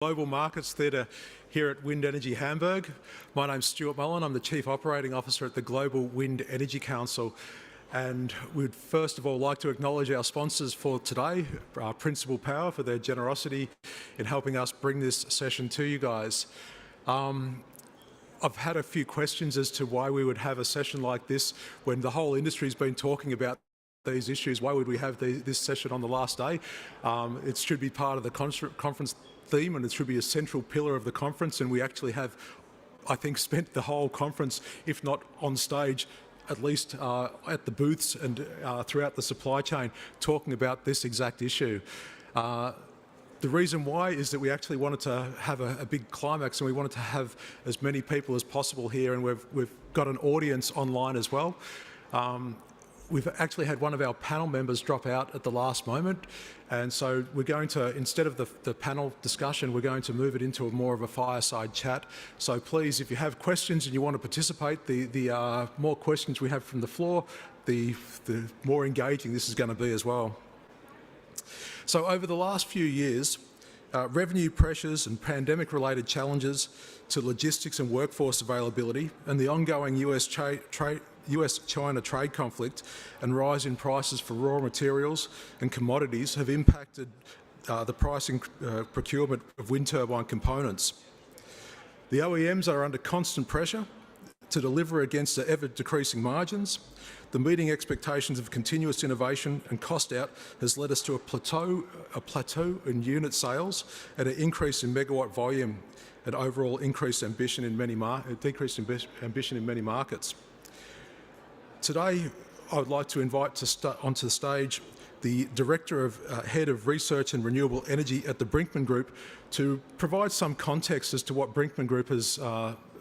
Global Markets Theatre here at WindEnergy Hamburg. My name's Stuart Mullen. I'm the Chief Operating Officer at the Global Wind Energy Council. And we'd first of all like to acknowledge our sponsors for today, Principal Power, for their generosity in helping us bring this session to you guys. I've had a few questions as to why we would have a session like this when the whole industry's been talking about these issues. Why would we have this session on the last day? It should be part of the conference theme, and it should be a central pillar of the conference, and we actually have, I think, spent the whole conference, if not on stage, at least at the booths and throughout the supply chain, talking about this exact issue. The reason why is that we actually wanted to have a big climax, and we wanted to have as many people as possible here, and we've got an audience online as well. We've actually had one of our panel members drop out at the last moment, and so we're going to, instead of the panel discussion, we're going to move it into more of a fireside chat. So please, if you have questions and you want to participate, the more questions we have from the floor, the more engaging this is going to be as well. So over the last few years, revenue pressures and pandemic-related challenges to logistics and workforce availability, and the ongoing US-China trade conflict and rise in prices for raw materials and commodities have impacted the pricing procurement of wind turbine components. The OEMs are under constant pressure to deliver against the ever-decreasing margins. The meeting expectations of continuous innovation and cost out has led us to a plateau in unit sales and an increase in megawatt volume and overall increased ambition in many markets. Today, I would like to invite onto the stage the Head of Research and Renewable Energy at the Brinkmann Group to provide some context as to what Brinkmann Group is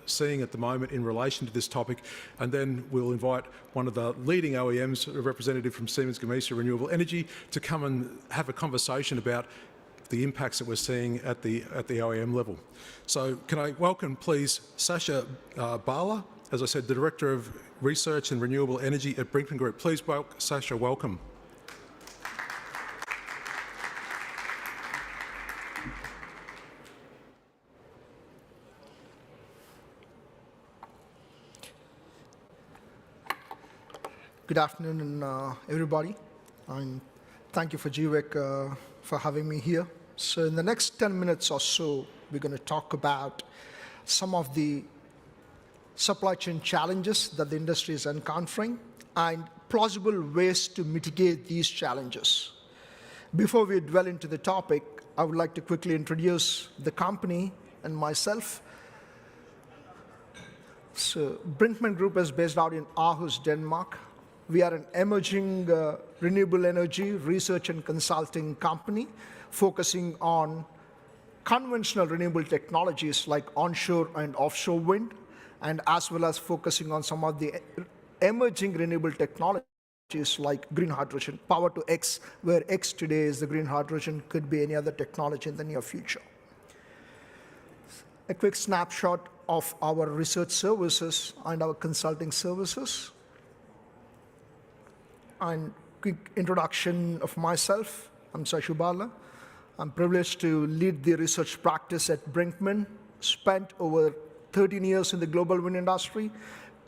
seeing at the moment in relation to this topic, and then we'll invite one of the leading OEMs, a representative from Siemens Gamesa Renewable Energy, to come and have a conversation about the impacts that we're seeing at the OEM level. So can I welcome, please, Sasha Bala, as I said, the Director of Research and Renewable Energy at Brinkmann Group. Please, Sasha, welcome. Good afternoon, everybody, and thank you for GWEC for having me here. So in the next 10 minutes or so, we're going to talk about some of the supply chain challenges that the industry is encountering and plausible ways to mitigate these challenges. Before we dwell into the topic, I would like to quickly introduce the company and myself. So Brinkmann Group is based out in Aarhus, Denmark. We are an emerging renewable energy research and consulting company focusing on conventional renewable technologies like onshore and offshore wind, and as well as focusing on some of the emerging renewable technologies like green hydrogen, power to X, where X today is the green hydrogen, could be any other technology in the near future. A quick snapshot of our research services and our consulting services. And quick introduction of myself. I'm Sasha Bala. I'm privileged to lead the research practice at Brinkmann. Spent over 13 years in the global wind industry,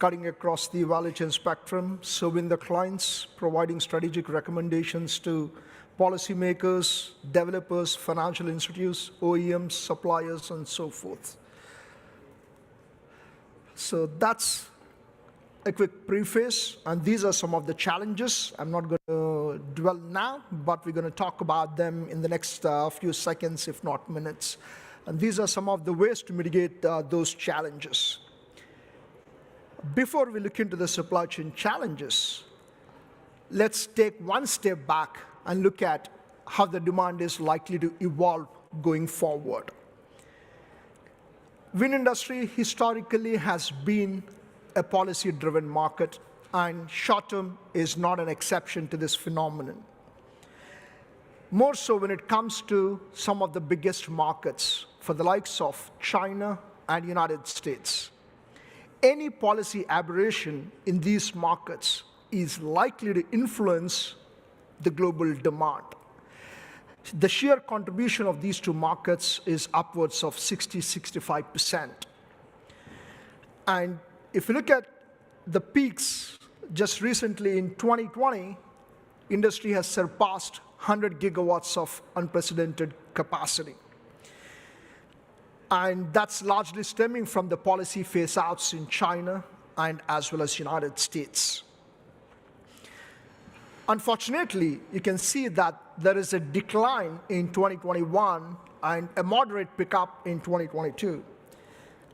cutting across the value chain spectrum, serving the clients, providing strategic recommendations to policymakers, developers, financial institutes, OEMs, suppliers, and so forth. So that's a quick preface, and these are some of the challenges. I'm not going to dwell now, but we're going to talk about them in the next few seconds, if not minutes. And these are some of the ways to mitigate those challenges. Before we look into the supply chain challenges, let's take one step back and look at how the demand is likely to evolve going forward. Wind industry historically has been a policy-driven market, and short-term is not an exception to this phenomenon. More so when it comes to some of the biggest markets for the likes of China and United States. Any policy aberration in these markets is likely to influence the global demand. The sheer contribution of these two markets is upwards of 60–65%. And if you look at the peaks just recently in 2020, industry has surpassed 100 gigawatts of unprecedented capacity. And that's largely stemming from the policy phase-outs in China and as well as United States. Unfortunately, you can see that there is a decline in 2021 and a moderate pickup in 2022.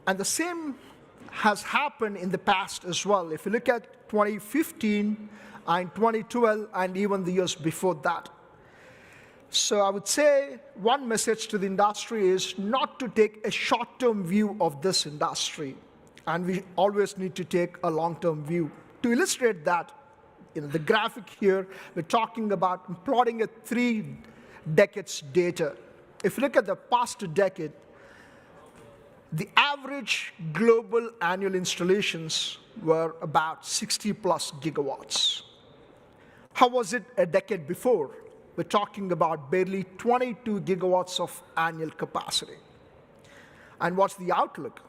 And the same has happened in the past as well. If you look at 2015 and 2012 and even the years before that. So I would say one message to the industry is not to take a short-term view of this industry, and we always need to take a long-term view. To illustrate that, in the graphic here, we're talking about plotting a 3 decades data. If you look at the past decade, the average global annual installations were about 60+ gigawatts. How was it a decade before? We're talking about barely 22 gigawatts of annual capacity. And what's the outlook?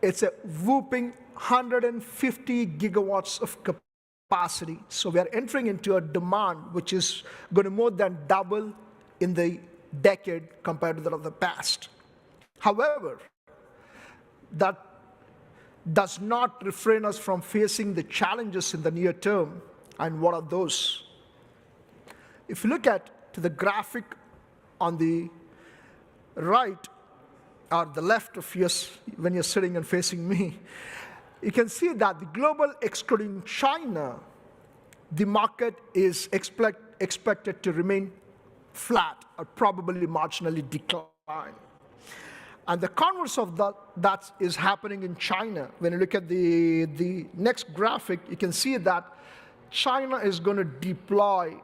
It's a whooping 150 gigawatts of capacity. So we are entering into a demand which is going to more than double in the decade compared to that of the past. However, that does not refrain us from facing the challenges in the near term. And what are those? If you look at to the graphic on the right or the left of yours, when you're sitting and facing me, you can see that the global, excluding China, the market is expected to remain flat or probably marginally decline. And the converse of that is happening in China. When you look at the next graphic, you can see that China is going to deploy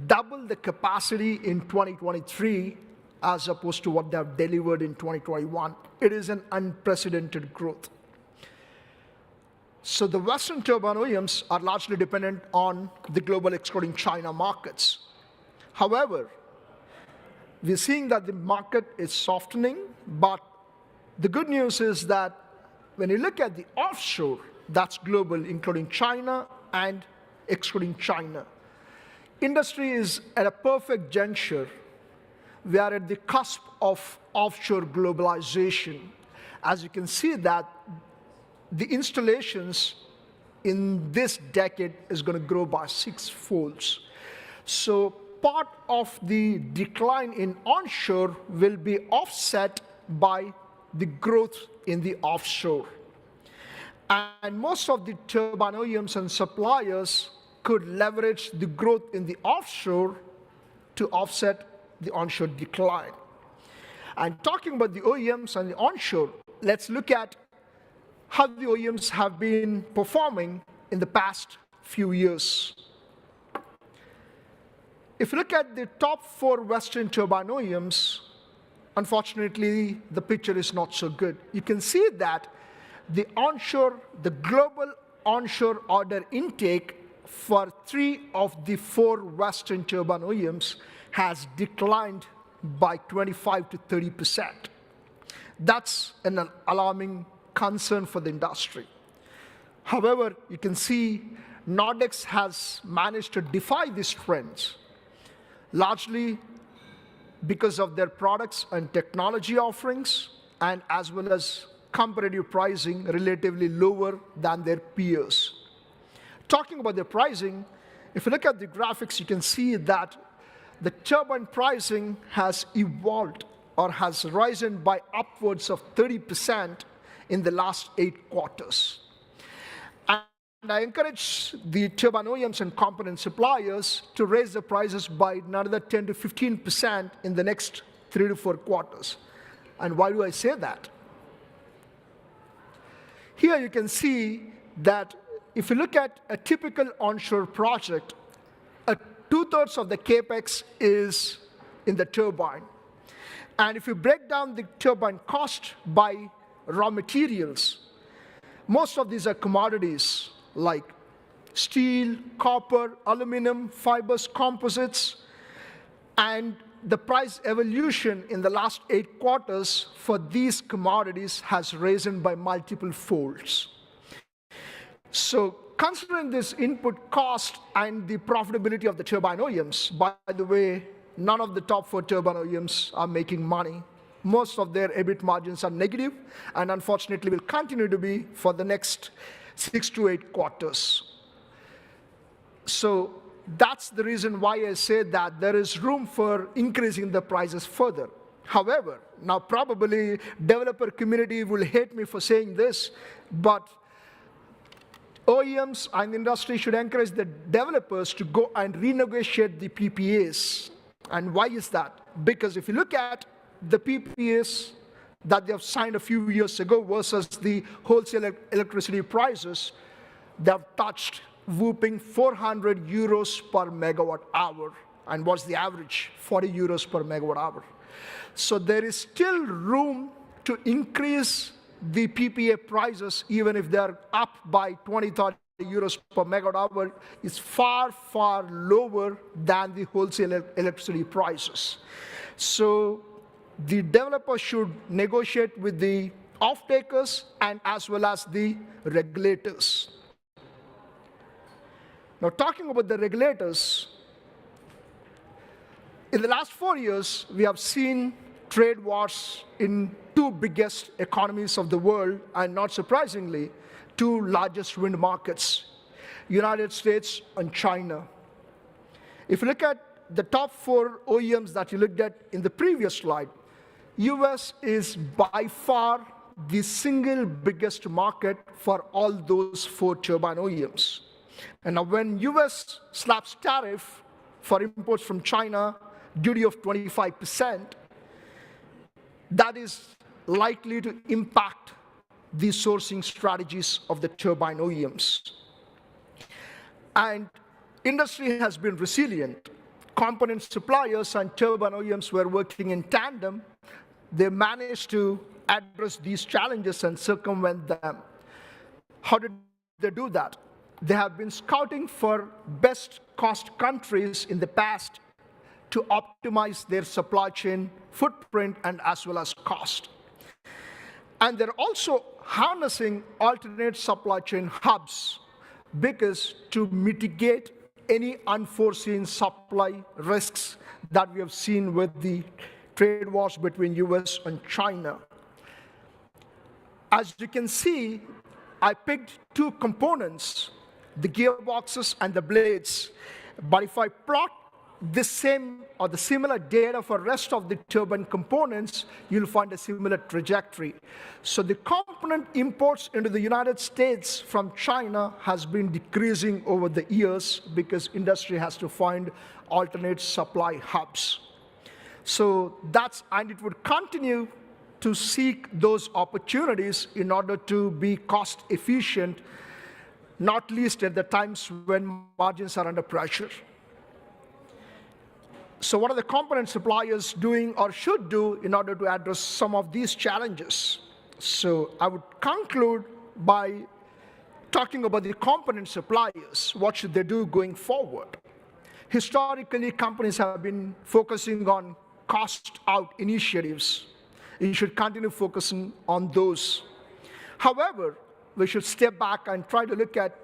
double the capacity in 2023 as opposed to what they have delivered in 2021. It is an unprecedented growth. So the Western turbine OEMs are largely dependent on the global excluding China markets. However, we're seeing that the market is softening, but the good news is that when you look at the offshore, that's global, including China and excluding China. Industry is at a perfect juncture. We are at the cusp of offshore globalization. As you can see that the installations in this decade is going to grow by 6-fold. So part of the decline in onshore will be offset by the growth in the offshore. And most of the turbine OEMs and suppliers could leverage the growth in the offshore to offset the onshore decline. And talking about the OEMs and the onshore, let's look at how the OEMs have been performing in the past few years. If you look at the top 4 Western turbine OEMs, unfortunately, the picture is not so good. You can see that the global onshore order intake for 3 of the 4 Western turbine OEMs has declined by 25–30%. That's an alarming concern for the industry. However, you can see Nordex has managed to defy these trends, largely because of their products and technology offerings, and as well as competitive pricing relatively lower than their peers. Talking about their pricing, if you look at the graphics, you can see that the turbine pricing has evolved or has risen by upwards of 30% in the last 8 quarters. And I encourage the turbine OEMs and component suppliers to raise the prices by another 10–15% in the next 3 to 4 quarters. And why do I say that? Here you can see that if you look at a typical onshore project, 2/3 of the capex is in the turbine. And if you break down the turbine cost by raw materials, most of these are commodities like steel, copper, aluminum, fibers, composites. And the price evolution in the last 8 quarters for these commodities has risen by multiple folds. So considering this input cost and the profitability of the turbine OEMs, by the way, none of the top 4 turbine OEMs are making money. Most of their EBIT margins are negative, and unfortunately will continue to be for the next 6 to 8 quarters. So that's the reason why I say that there is room for increasing the prices further. However, now probably developer community will hate me for saying this, but OEMs and the industry should encourage the developers to go and renegotiate the PPAs. And why is that? Because if you look at the PPAs that they have signed a few years ago versus the wholesale electricity prices, they have touched whooping 400 euros per megawatt hour. And what's the average? 40 euros per megawatt hour. So there is still room to increase the PPA prices, even if they're up by 20, 30 euros per megawatt hour, is far, far lower than the wholesale electricity prices. So the developer should negotiate with the off-takers and as well as the regulators. Now, talking about the regulators, in the last 4 years, we have seen trade wars in 2 biggest economies of the world, and not surprisingly, 2 largest wind markets, United States and China. If you look at the top 4 OEMs that you looked at in the previous slide, US is by far the single biggest market for all those 4 turbine OEMs. And now when US slaps tariff for imports from China, duty of 25%, that is likely to impact the sourcing strategies of the turbine OEMs. And industry has been resilient. Component suppliers and turbine OEMs were working in tandem. They managed to address these challenges and circumvent them. How did they do that? They have been scouting for best cost countries in the past to optimize their supply chain footprint and as well as cost. And they're also harnessing alternate supply chain hubs because to mitigate any unforeseen supply risks that we have seen with the trade wars between US and China. As you can see, I picked 2 components, the gearboxes and the blades. But if I plot the same or the similar data for rest of the turbine components, you'll find a similar trajectory. So the component imports into the United States from China has been decreasing over the years because industry has to find alternate supply hubs. So and it would continue to seek those opportunities in order to be cost efficient, not least at the times when margins are under pressure. So what are the component suppliers doing or should do in order to address some of these challenges? So I would conclude by talking about the component suppliers. What should they do going forward? Historically, companies have been focusing on cost out initiatives. You should continue focusing on those. However, we should step back and try to look at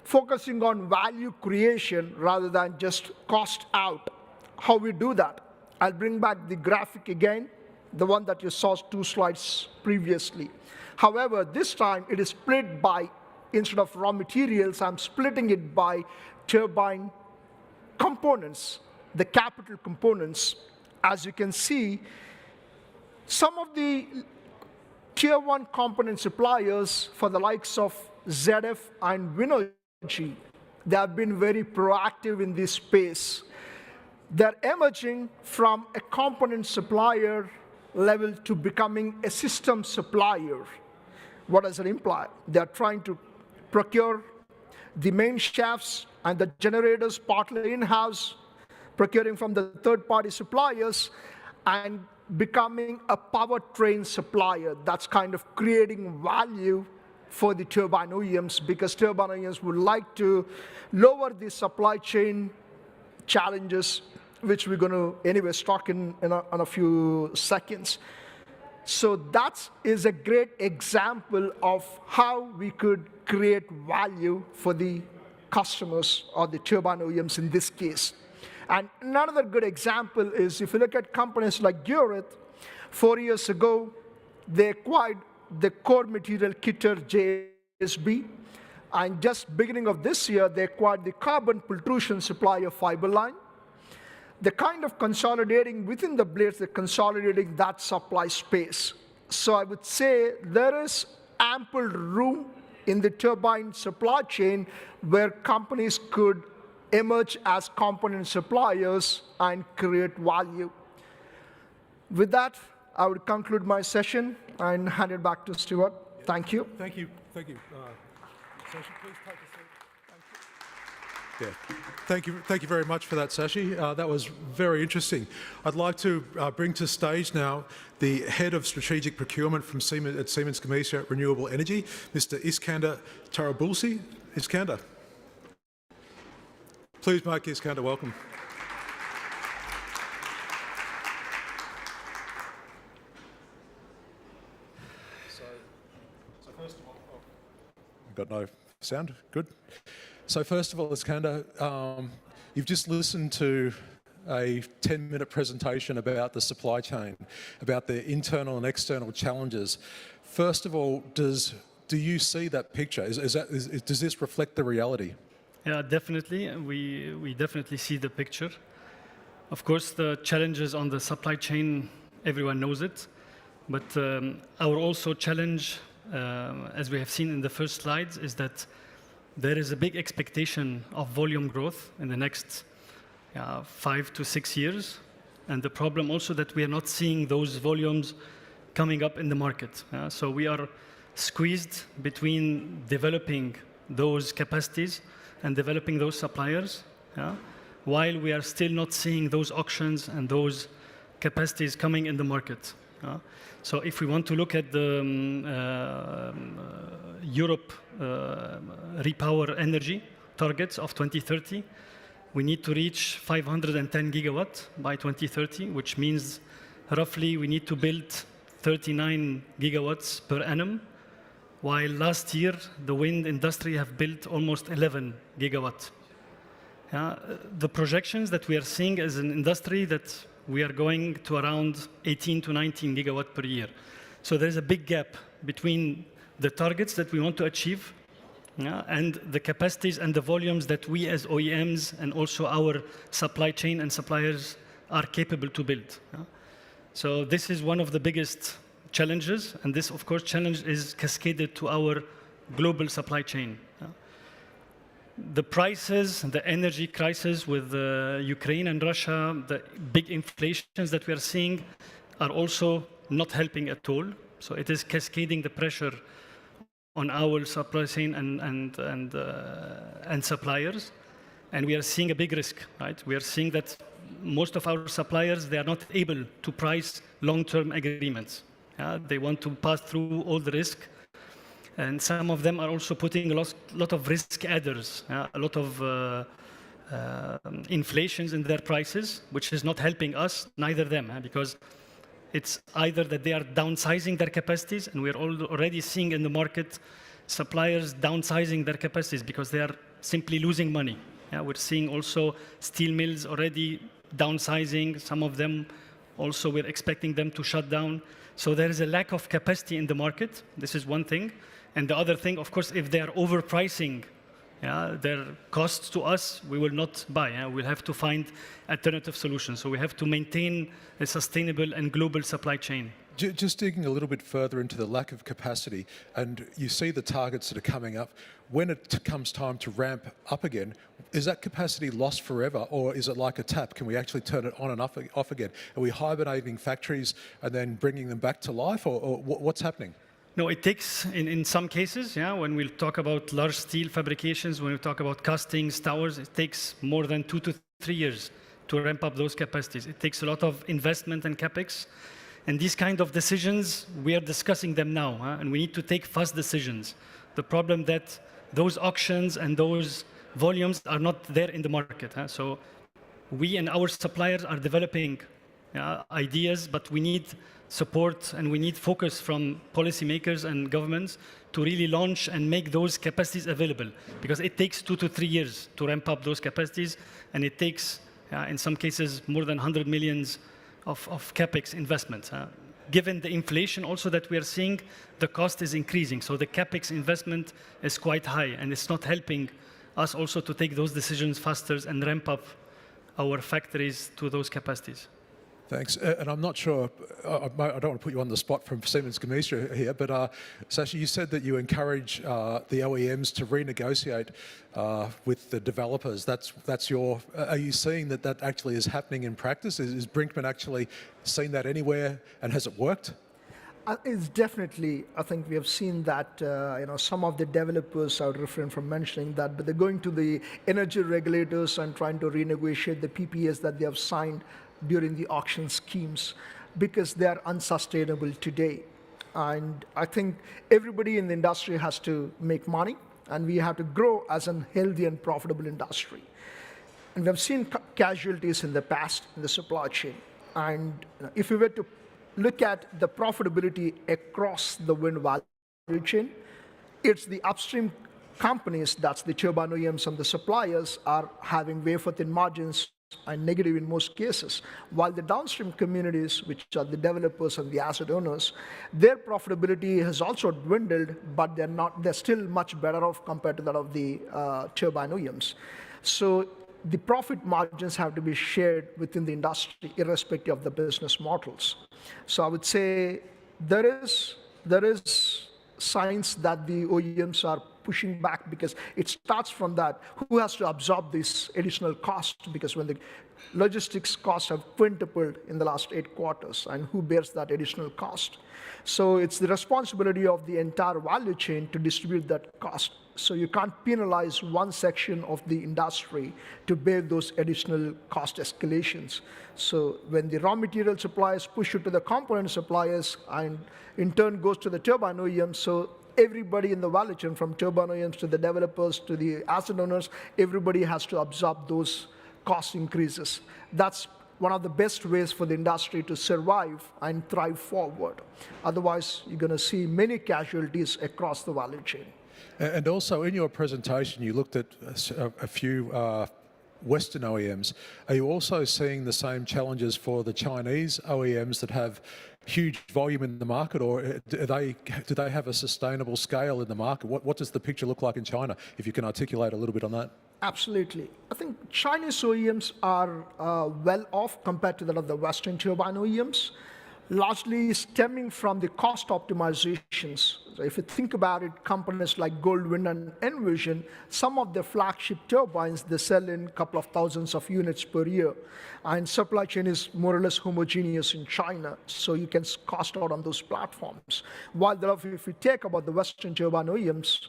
focusing on value creation rather than just cost out. How we do that? I'll bring back the graphic again, the one that you saw 2 slides previously. However, this time it is split by, instead of raw materials, I'm splitting it by turbine components, the capital components. As you can see, some of the tier 1 component suppliers for the likes of ZF and WindEnergy, they have been very proactive in this space. They're emerging from a component supplier level to becoming a system supplier. What does it imply? They're trying to procure the main shafts and the generators partly in-house, procuring from the third-party suppliers, and becoming a powertrain supplier. That's kind of creating value for the turbine OEMs, because turbine OEMs would like to lower the supply chain challenges which we're going to anyway talk in a few seconds. So that is a great example of how we could create value for the customers or the turbine OEMs in this case. And another good example is if you look at companies like Gurit, 4 years ago, they acquired the core material Kitter JSB. And just beginning of this year, they acquired the carbon pultrusion supplier Fiberline. They're kind of consolidating within the blades, they're consolidating that supply space. So I would say there is ample room in the turbine supply chain where companies could emerge as component suppliers and create value. With that, I would conclude my session and hand it back to Stuart. Thank you. Thank you. Thank you. Sashi, please take a seat. Yeah. Thank you very much for that, Sashi. That was very interesting. I'd like to bring to stage now the Head of Strategic Procurement from Siemens Gamesa Renewable Energy, Mr. Iskander Tarabulsi. Iskander. Please make Iskander welcome. So first of all, I've got no sound, good. So first of all, Iskander, you've just listened to a 10-minute presentation about the supply chain, about the internal and external challenges. First of all, do you see that picture? Does this reflect the reality? Yeah, definitely. We definitely see the picture. Of course, the challenges on the supply chain, everyone knows it. But our also challenge, as we have seen in the first slides, is that there is a big expectation of volume growth in the next 5 to 6 years. And the problem also that we are not seeing those volumes coming up in the market. So we are squeezed between developing those capacities and developing those suppliers, while we are still not seeing those auctions and those capacities coming in the market. So if we want to look at the Europe repower energy targets of 2030, we need to reach 510 gigawatt by 2030, which means roughly we need to build 39 gigawatts per annum, while last year the wind industry have built almost 11 gigawatts. The projections that we are seeing as an industry that we are going to around 18 to 19 gigawatt per year. So there's a big gap between the targets that we want to achieve and the capacities and the volumes that we as OEMs and also our supply chain and suppliers are capable to build. So this is one of the biggest challenges, and this, of course, challenge is cascaded to our global supply chain. The prices, the energy crisis with Ukraine and Russia, the big inflations that we are seeing are also not helping at all. So it is cascading the pressure on our supply chain and suppliers. And we are seeing a big risk, right? We are seeing that most of our suppliers, they are not able to price long-term agreements. They want to pass through all the risk. And some of them are also putting a lot of risk adders, a lot of inflations in their prices, which is not helping us, neither them, because it's either that they are downsizing their capacities, and we're already seeing in the market suppliers downsizing their capacities because they are simply losing money. We're seeing also steel mills already downsizing. Some of them also we're expecting them to shut down. So there is a lack of capacity in the market. This is one thing. And the other thing, of course, if they are overpricing their costs to us, we will not buy. We'll have to find alternative solutions. So we have to maintain a sustainable and global supply chain. Just digging a little bit further into the lack of capacity, and you see the targets that are coming up. When it comes time to ramp up again, is that capacity lost forever, or is it like a tap? Can we actually turn it on and off again? Are we hibernating factories and then bringing them back to life, or what's happening? No, it takes, in some cases, when we talk about large steel fabrications, when we talk about castings, towers, it takes more than 2 to 3 years to ramp up those capacities. It takes a lot of investment and capex. And these kind of decisions, we are discussing them now, and we need to take fast decisions. The problem that those auctions and those volumes are not there in the market. So we and our suppliers are developing ideas, but we need support and we need focus from policymakers and governments to really launch and make those capacities available, because it takes 2 to 3 years to ramp up those capacities, and it takes, in some cases, more than 100 millions of capex investment. Given the inflation also that we are seeing, the cost is increasing, so the capex investment is quite high, and it's not helping us also to take those decisions faster and ramp up our factories to those capacities. Thanks. And I'm not sure, I don't want to put you on the spot from Siemens Gamesa here, but Sasha, you said that you encourage the OEMs to renegotiate with the developers. That's your, are you seeing that that actually is happening in practice? Is Brinkmann actually seen that anywhere, and has it worked? It's definitely, I think we have seen that, some of the developers, I would refrain from mentioning that, but they're going to the energy regulators and trying to renegotiate the PPAs that they have signed during the auction schemes, because they are unsustainable today. And I think everybody in the industry has to make money, and we have to grow as a healthy and profitable industry. And we have seen casualties in the past in the supply chain. And if we were to look at the profitability across the wind value chain, it's the upstream companies, that's the turbine OEMs and the suppliers, are having wafer-thin margins and negative in most cases, while the downstream communities, which are the developers and the asset owners, their profitability has also dwindled, but they're still much better off compared to that of the turbine OEMs. So the profit margins have to be shared within the industry, irrespective of the business models. So I would say there is signs that the OEMs are pushing back, because it starts from that, who has to absorb this additional cost, because when the logistics costs have quintupled in the last 8 quarters, and who bears that additional cost? So it's the responsibility of the entire value chain to distribute that cost. So you can't penalize one section of the industry to bear those additional cost escalations. So when the raw material suppliers push it to the component suppliers, and in turn goes to the turbine OEMs, so everybody in the value chain, from turbine OEMs to the developers to the asset owners, everybody has to absorb those cost increases. That's one of the best ways for the industry to survive and thrive forward. Otherwise, you're going to see many casualties across the value chain. And also, in your presentation, you looked at a few Western OEMs. Are you also seeing the same challenges for the Chinese OEMs that have huge volume in the market, or do they have a sustainable scale in the market? What does the picture look like in China, if you can articulate a little bit on that? Absolutely. I think Chinese OEMs are well off compared to that of the Western turbine OEMs, largely stemming from the cost optimizations. So if you think about it, companies like Goldwind and Envision, some of their flagship turbines, they sell in a couple of thousands of units per year. And supply chain is more or less homogeneous in China, so you can cost out on those platforms. While if you take about the Western turbine OEMs,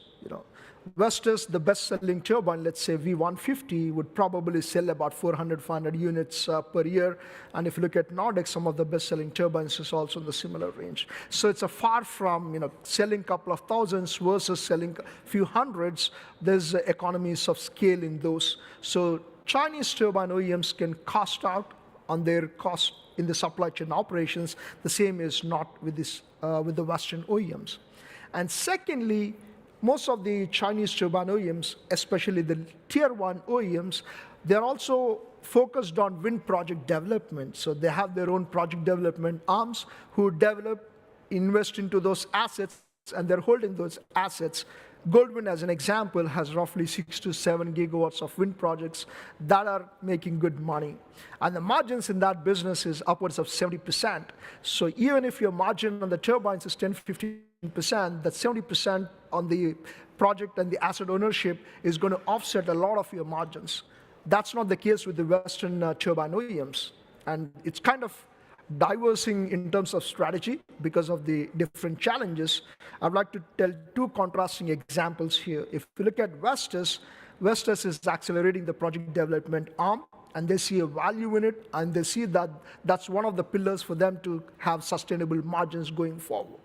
Vestas, the best-selling turbine, let's say V150, would probably sell about 400, 500 units per year. And if you look at Nordic, some of the best-selling turbines is also in the similar range. So it's a far from selling a couple of thousands versus selling a few hundreds. There's economies of scale in those. So Chinese turbine OEMs can cost out on their cost in the supply chain operations. The same is not with the Western OEMs. And secondly, most of the Chinese turbine OEMs, especially the tier 1 OEMs, they're also focused on wind project development. So they have their own project development arms who develop, invest into those assets, and they're holding those assets. Goldwind, as an example, has roughly 6 to 7 gigawatts of wind projects that are making good money. And the margins in that business is upwards of 70%. So even if your margin on the turbines is 10, 15%, that 70% on the project and the asset ownership is going to offset a lot of your margins. That's not the case with the Western turbine OEMs. And it's kind of diversing in terms of strategy because of the different challenges. I'd like to tell 2 contrasting examples here. If you look at Vestas is accelerating the project development arm, and they see a value in it, and they see that that's one of the pillars for them to have sustainable margins going forward.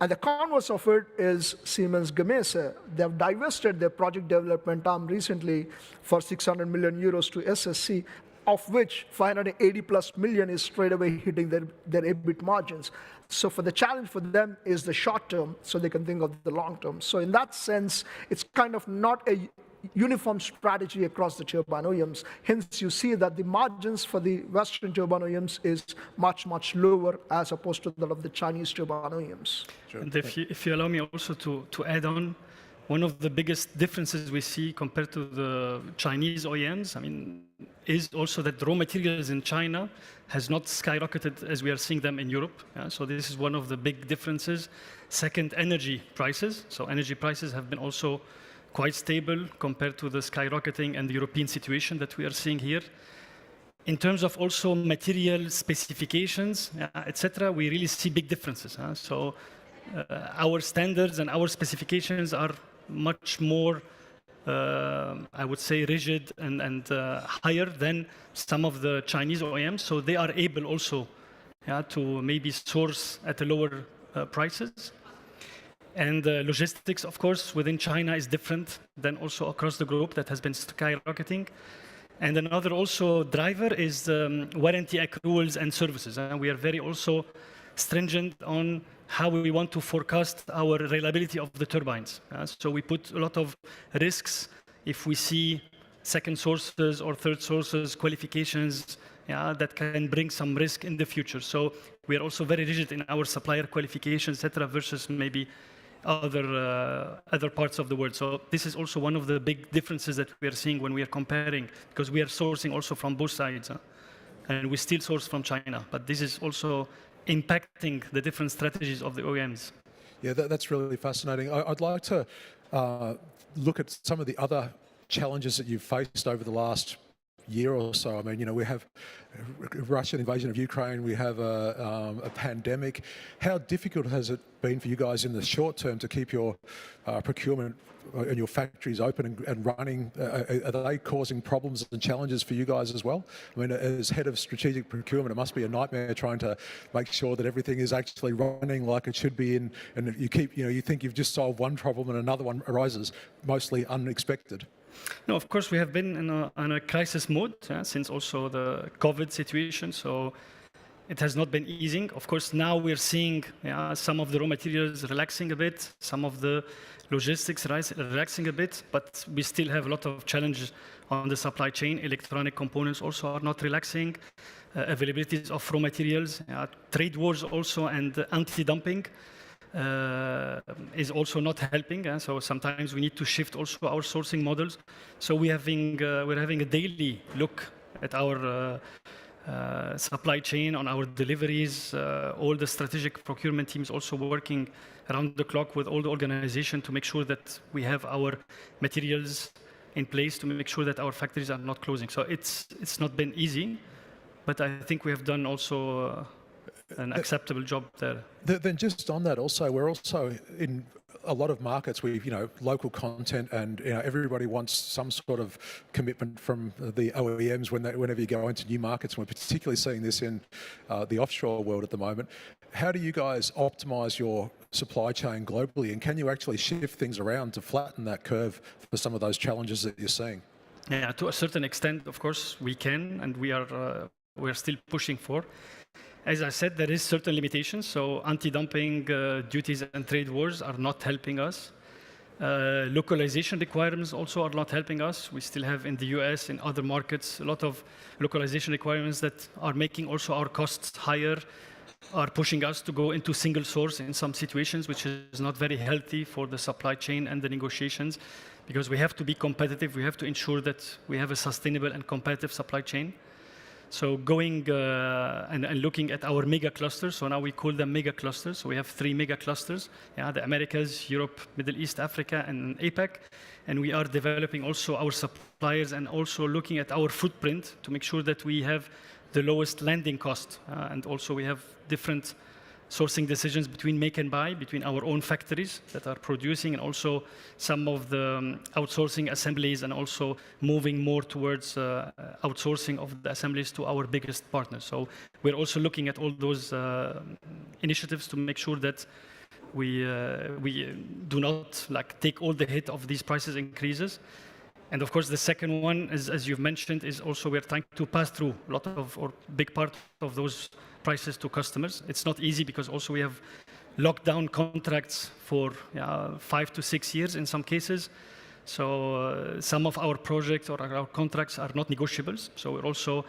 And the converse of it is Siemens Gamesa. They've divested their project development arm recently for 600 million euros to SSC, of which 580 plus million is straight away hitting their EBIT margins. So for the challenge for them is the short term, so they can think of the long term. So in that sense, it's kind of not a uniform strategy across the turbine OEMs. Hence, you see that the margins for the Western turbine OEMs is much, much lower as opposed to that of the Chinese turbine OEMs. Sure. And if you allow me also to add on, one of the biggest differences we see compared to the Chinese OEMs, I mean, is also that raw materials in China has not skyrocketed as we are seeing them in Europe. So this is one of the big differences. Second, energy prices. So energy prices have been also quite stable compared to the skyrocketing and the European situation that we are seeing here. In terms of also material specifications, etc., we really see big differences. So our standards and our specifications are much more, I would say, rigid and higher than some of the Chinese OEMs. So they are able also to maybe source at a lower prices. And logistics, of course, within China is different than also across the globe. That has been skyrocketing. And another also driver is warranty accruals and services. And we are very also stringent on how we want to forecast our reliability of the turbines. So we put a lot of risks if we see second sources or third sources, qualifications, that can bring some risk in the future. So we are also very rigid in our supplier qualifications, etc., versus maybe other parts of the world. So this is also one of the big differences that we are seeing when we are comparing, because we are sourcing also from both sides, and we still source from China. But this is also impacting the different strategies of the OEMs. Yeah, that's really fascinating. I'd like to look at some of the other challenges that you've faced over the last year or so. I mean, we have Russian invasion of Ukraine, we have a pandemic. How difficult has it been for you guys in the short term to keep your procurement and your factories open and running? Are they causing problems and challenges for you guys as well? I mean, as head of strategic procurement, it must be a nightmare trying to make sure that everything is actually running like it should be, and you keep, you think you've just solved one problem and another one arises, mostly unexpected. No, of course, we have been in a crisis mode since also the COVID situation, so it has not been easing. Of course, now we're seeing some of the raw materials relaxing a bit, some of the logistics relaxing a bit, but we still have a lot of challenges on the supply chain. Electronic components also are not relaxing, availabilities of raw materials, trade wars also, and anti-dumping is also not helping. So sometimes we need to shift also our sourcing models. So we're having a daily look at our supply chain, on our deliveries. All the strategic procurement teams also working around the clock with all the organization to make sure that we have our materials in place to make sure that our factories are not closing. So it's not been easy, but I think we have done also an acceptable job there. Then just on that also, we're also in a lot of markets where, local content and everybody wants some sort of commitment from the OEMs whenever you go into new markets. And we're particularly seeing this in the offshore world at the moment. How do you guys optimize your supply chain globally, and can you actually shift things around to flatten that curve for some of those challenges that you're seeing? Yeah, to a certain extent, of course, we can, and we're still pushing for. As I said, there is certain limitations. So anti-dumping duties and trade wars are not helping us. Localization requirements also are not helping us. We still have in the US, in other markets, a lot of localization requirements that are making also our costs higher, are pushing us to go into single source in some situations, which is not very healthy for the supply chain and the negotiations, because we have to be competitive. We have to ensure that we have a sustainable and competitive supply chain. So going and looking at our mega clusters, so now we call them mega clusters. So we have 3 mega clusters, the Americas, Europe, Middle East, Africa, and APAC. And we are developing also our suppliers and also looking at our footprint to make sure that we have the lowest landing cost. And also we have different sourcing decisions between make and buy, between our own factories that are producing, and also some of the outsourcing assemblies, and also moving more towards outsourcing of the assemblies to our biggest partners. So we're also looking at all those initiatives to make sure that we do not take all the hit of these prices increases. And of course, the second one, as you've mentioned, is also we're trying to pass through a lot of, or big part of those prices to customers. It's not easy because also we have locked down contracts for 5 to 6 years in some cases. So some of our projects or our contracts are not negotiables. So we're also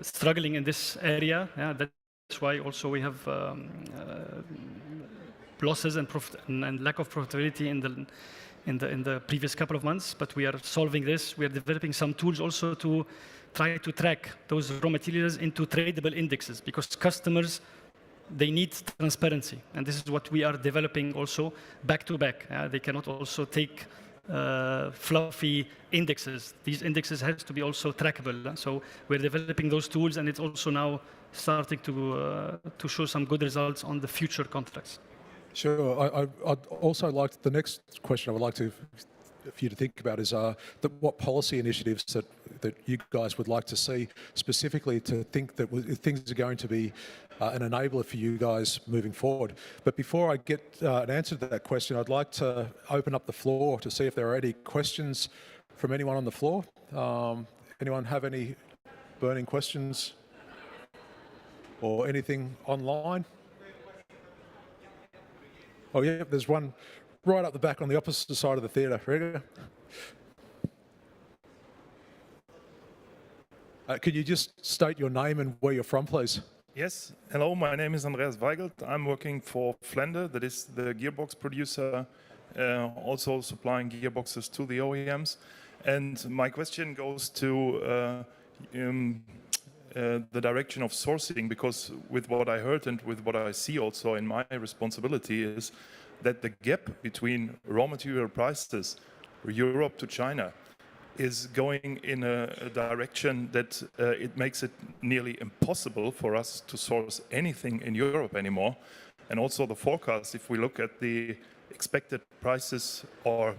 struggling in this area. Yeah, that's why also we have losses and lack of profitability in the previous couple of months, but we are solving this. We are developing some tools also to try to track those raw materials into tradable indexes, because customers, they need transparency. And this is what we are developing also back to back. They cannot also take fluffy indexes. These indexes have to be also trackable. So we're developing those tools, and it's also now starting to show some good results on the future contracts. Sure. I'd also like, the next question I would like for you to think about is what policy initiatives that you guys would like to see, specifically to think that things are going to be an enabler for you guys moving forward. But before I get an answer to that question, I'd like to open up the floor to see if there are any questions from anyone on the floor. Anyone have any burning questions or anything online? Oh yeah, there's one right up the back on the opposite side of the theatre. Could you just state your name and where you're from, please? Yes. Hello, my name is Andreas Weigelt. I'm working for Flender, that is the gearbox producer, also supplying gearboxes to the OEMs. And my question goes to the direction of sourcing, because with what I heard and with what I see also in my responsibility is that the gap between raw material prices, Europe to China, is going in a direction that it makes it nearly impossible for us to source anything in Europe anymore. And also the forecast, if we look at the expected prices, or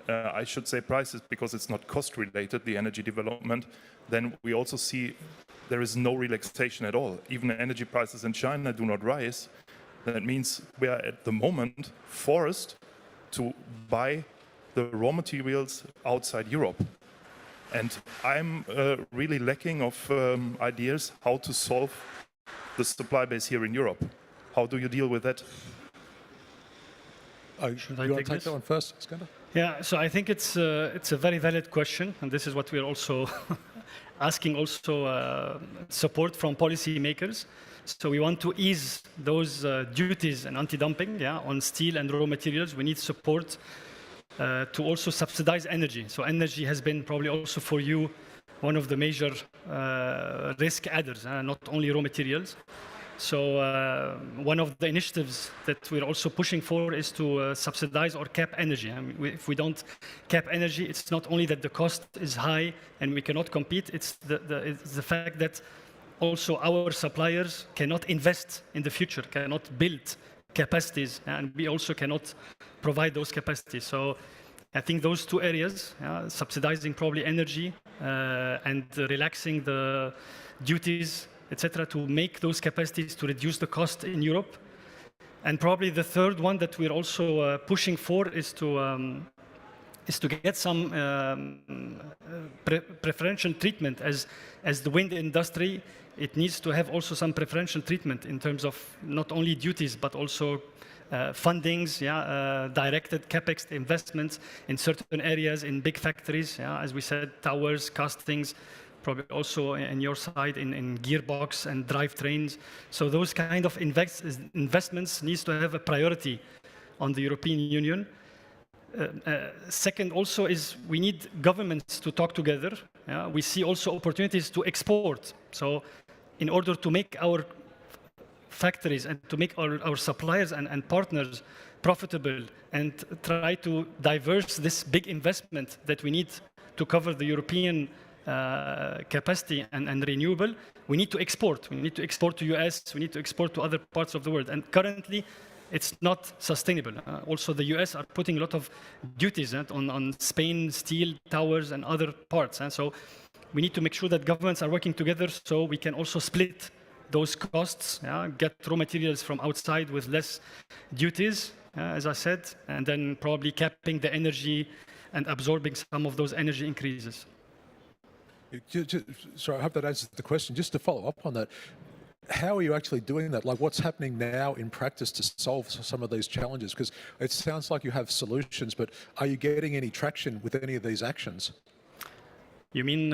I should say prices because it's not cost related, the energy development, then we also see there is no relaxation at all. Even energy prices in China do not rise. That means we are at the moment forced to buy the raw materials outside Europe. And I'm really lacking of ideas how to solve the supply base here in Europe. How do you deal with that? Should I you want to take this? that one first, Skander? Yeah, so I think it's a very valid question, and this is what we are also asking also support from policymakers. So we want to ease those duties and anti-dumping on steel and raw materials. We need support to also subsidize energy. So energy has been probably also for you one of the major risk adders, not only raw materials. So one of the initiatives that we're also pushing for is to subsidize or cap energy. I mean, if we don't cap energy, it's not only that the cost is high and we cannot compete, it's the fact that also our suppliers cannot invest in the future, cannot build capacities, and we also cannot provide those capacities. So I think those two areas, subsidizing probably energy and relaxing the duties, etc., to make those capacities to reduce the cost in Europe. And probably the third one that we're also pushing for is to get some preferential treatment as the wind industry. It needs to have also some preferential treatment in terms of not only duties, but also fundings, directed capex investments in certain areas, in big factories, as we said, towers, castings, probably also in your side in gearbox and drivetrains. So those kind of investments needs to have a priority on the European Union. Second also is we need governments to talk together. We see also opportunities to export. So in order to make our factories and to make our suppliers and partners profitable and try to diverse this big investment that we need to cover the European capacity and renewable, we need to export. We need to export to US, we need to export to other parts of the world. And currently, it's not sustainable. Also, the US are putting a lot of duties on Spain, steel, towers, and other parts. And so we need to make sure that governments are working together so we can also split those costs, get raw materials from outside with less duties, as I said, and then probably capping the energy and absorbing some of those energy increases. Sorry, I hope that answers the question. Just to follow up on that, how are you actually doing that? Like, what's happening now in practice to solve some of these challenges? Because it sounds like you have solutions, but are you getting any traction with any of these actions? You mean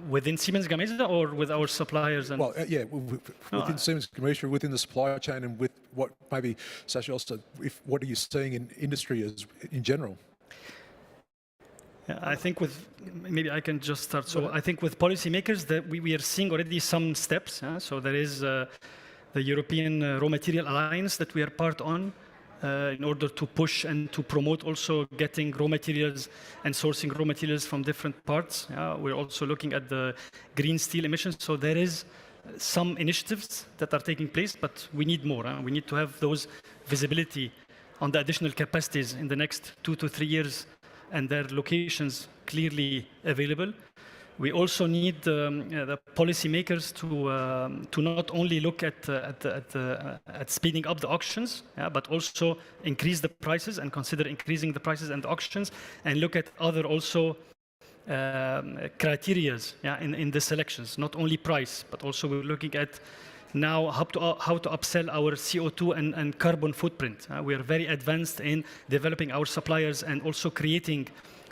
within Siemens Gamesa or with our suppliers? And well, yeah, within Siemens Gamesa, within the supply chain, and with what maybe, Sashi, also, what are you seeing in industry in general? I think maybe I can just start. So I think with policymakers that we are seeing already some steps. So there is the European Raw Material Alliance that we are part on in order to push and to promote also getting raw materials and sourcing raw materials from different parts. We're also looking at the green steel emissions. So there is some initiatives that are taking place, but we need more. We need to have those visibility on the additional capacities in the next 2 to 3 years and their locations clearly available. We also need the policymakers to not only look at speeding up the auctions, but also increase the prices and consider increasing the prices and the auctions, and look at other also criterias in the selections, not only price, but also we're looking at now how to upsell our CO2 and carbon footprint. We are very advanced in developing our suppliers and also creating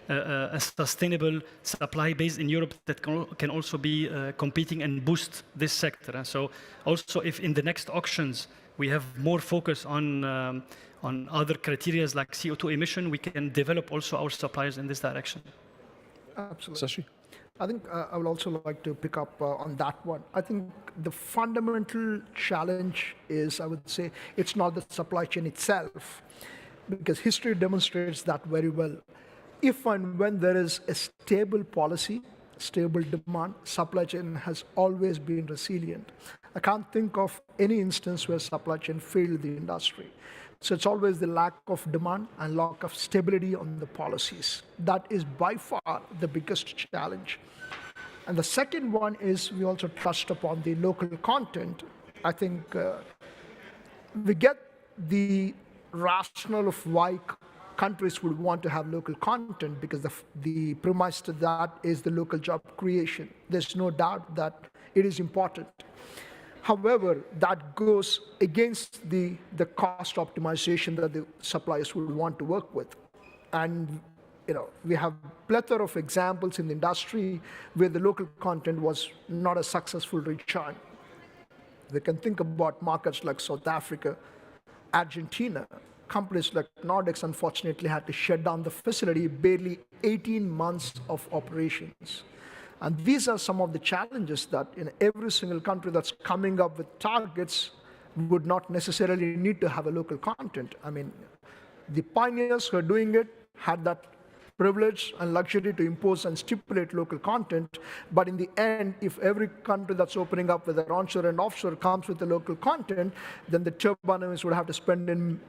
a sustainable supply base in Europe that can also be competing and boost this sector. So also if in the next auctions we have more focus on other criteria like CO2 emission, we can develop also our suppliers in this direction. Absolutely. Sashi? I think I would also like to pick up on that one. I think the fundamental challenge is, I would say, it's not the supply chain itself, because history demonstrates that very well. If and when there is a stable policy, stable demand, supply chain has always been resilient. I can't think of any instance where supply chain failed the industry. So it's always the lack of demand and lack of stability on the policies. That is by far the biggest challenge. And the second one is, we also touched upon the local content. I think we get the rationale of why countries would want to have local content, because the premise to that is the local job creation. There's no doubt that it is important. However, that goes against the cost optimization that the suppliers would want to work with. And we have a plethora of examples in the industry where the local content was not a successful return. We can think about markets like South Africa, Argentina. Companies like Nordex unfortunately had to shut down the facility barely 18 months of operations. And these are some of the challenges that in every single country that's coming up with targets would not necessarily need to have a local content. I mean, the pioneers who are doing it had that privilege and luxury to impose and stipulate local content. But in the end, if every country that's opening up with their onshore and offshore comes with the local content, then the turbine owners would have to spend in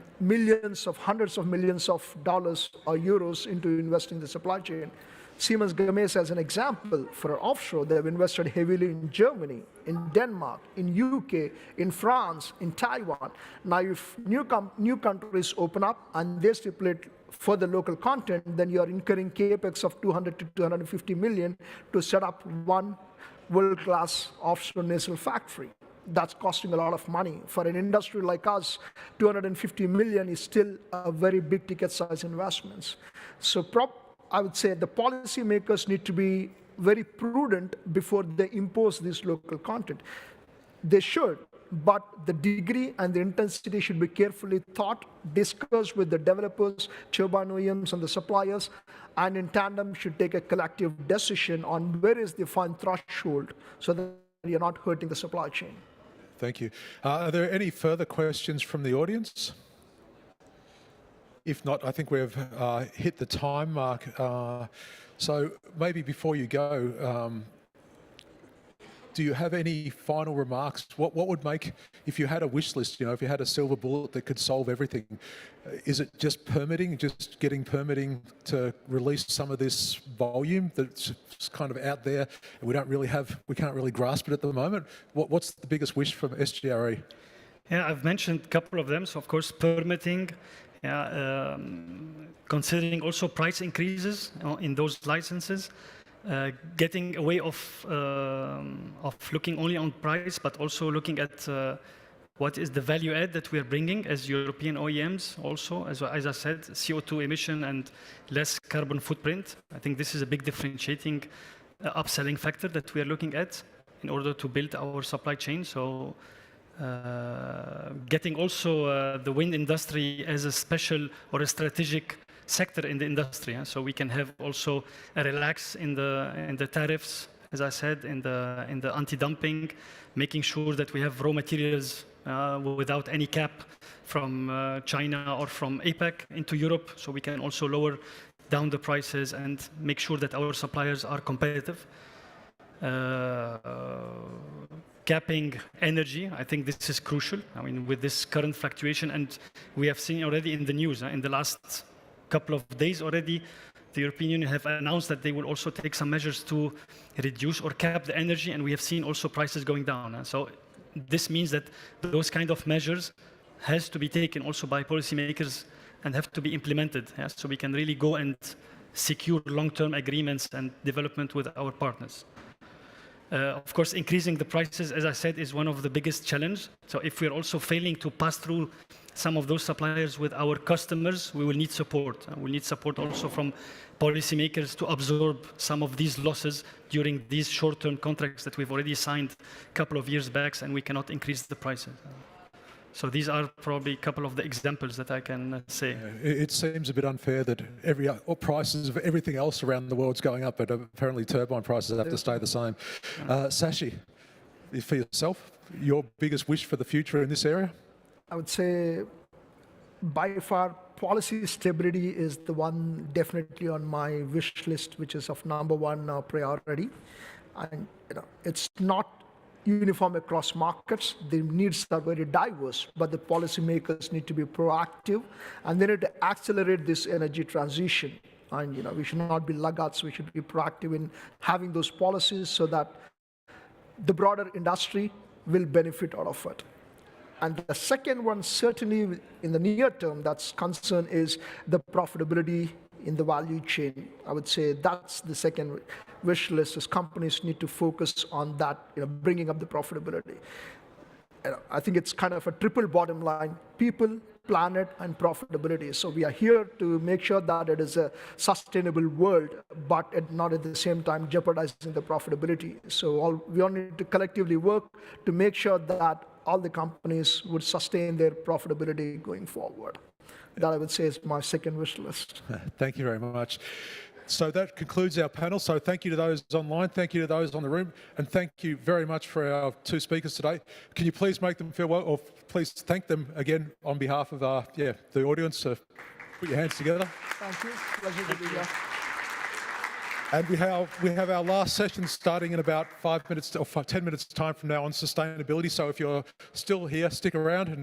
hundreds of millions of dollars or euros into investing in the supply chain. Siemens Gamesa, as an example, for offshore, they have invested heavily in Germany, in Denmark, in UK, in France, in Taiwan. Now, if new countries open up and they stipulate for the local content, then you are incurring capex of 200 to 250 million to set up one world-class offshore nacelle factory. That's costing a lot of money. For an industry like us, 250 million is still a very big ticket size investments. So I would say the policymakers need to be very prudent before they impose this local content. They should, but the degree and the intensity should be carefully thought, discussed with the developers, turbine OEMs, and the suppliers, and in tandem should take a collective decision on where is the fine threshold so that you're not hurting the supply chain. Thank you. Are there any further questions from the audience? If not, I think we've hit the time mark. So maybe before you go, do you have any final remarks? What would make, if you had a wish list, if you had a silver bullet that could solve everything, is it just permitting, just getting permitting to release some of this volume that's kind of out there and we can't really grasp it at the moment? What's the biggest wish from SGRE? Yeah, I've mentioned a couple of them. So of course, permitting, considering also price increases in those licenses, getting away of looking only on price, but also looking at what is the value add that we are bringing as European OEMs also, as I said, CO2 emission and less carbon footprint. I think this is a big differentiating upselling factor that we are looking at in order to build our supply chain. So getting also the wind industry as a special or a strategic sector in the industry, so we can have also a relax in the tariffs, as I said, in the anti-dumping, making sure that we have raw materials without any cap from China or from APAC into Europe, so we can also lower down the prices and make sure that our suppliers are competitive. Capping energy, I think this is crucial. I mean, with this current fluctuation, and we have seen already in the news, in the last couple of days already, the European Union have announced that they will also take some measures to reduce or cap the energy, and we have seen also prices going down. So this means that those kind of measures has to be taken also by policymakers and have to be implemented, so we can really go and secure long-term agreements and development with our partners. Of course, increasing the prices, as I said, is one of the biggest challenges. So if we're also failing to pass through some of those suppliers with our customers, we will need support. We'll need support also from policymakers to absorb some of these losses during these short-term contracts that we've already signed a couple of years back, and we cannot increase the prices. So these are probably a couple of the examples that I can say. It seems a bit unfair that prices of everything else around the world's going up, but apparently turbine prices have to stay the same. Sashi, for yourself, your biggest wish for the future in this area? I would say by far policy stability is the one definitely on my wish list, which is of #1 priority. And it's not uniform across markets. The needs are very diverse, but the policymakers need to be proactive, and they need to accelerate this energy transition. And we should not be laggards. We should be proactive in having those policies so that the broader industry will benefit out of it. And the second one, certainly in the near term, that's concern is the profitability in the value chain. I would say that's the second wish list, is companies need to focus on that, bringing up the profitability. I think it's kind of a triple bottom line: people, planet, and profitability. So we are here to make sure that it is a sustainable world, but not at the same time jeopardizing the profitability. So we all need to collectively work to make sure that all the companies would sustain their profitability going forward. That I would say is my second wish list. Thank you very much. So that concludes our panel. So thank you to those online, thank you to those on the room, and thank you very much for our two speakers today. Can you please make them feel well, or please thank them again on behalf of the audience. Put your hands together. Thank you. Pleasure to be here. And we have our last session starting in about 5 minutes or 10 minutes time from now on sustainability. So if you're still here, stick around and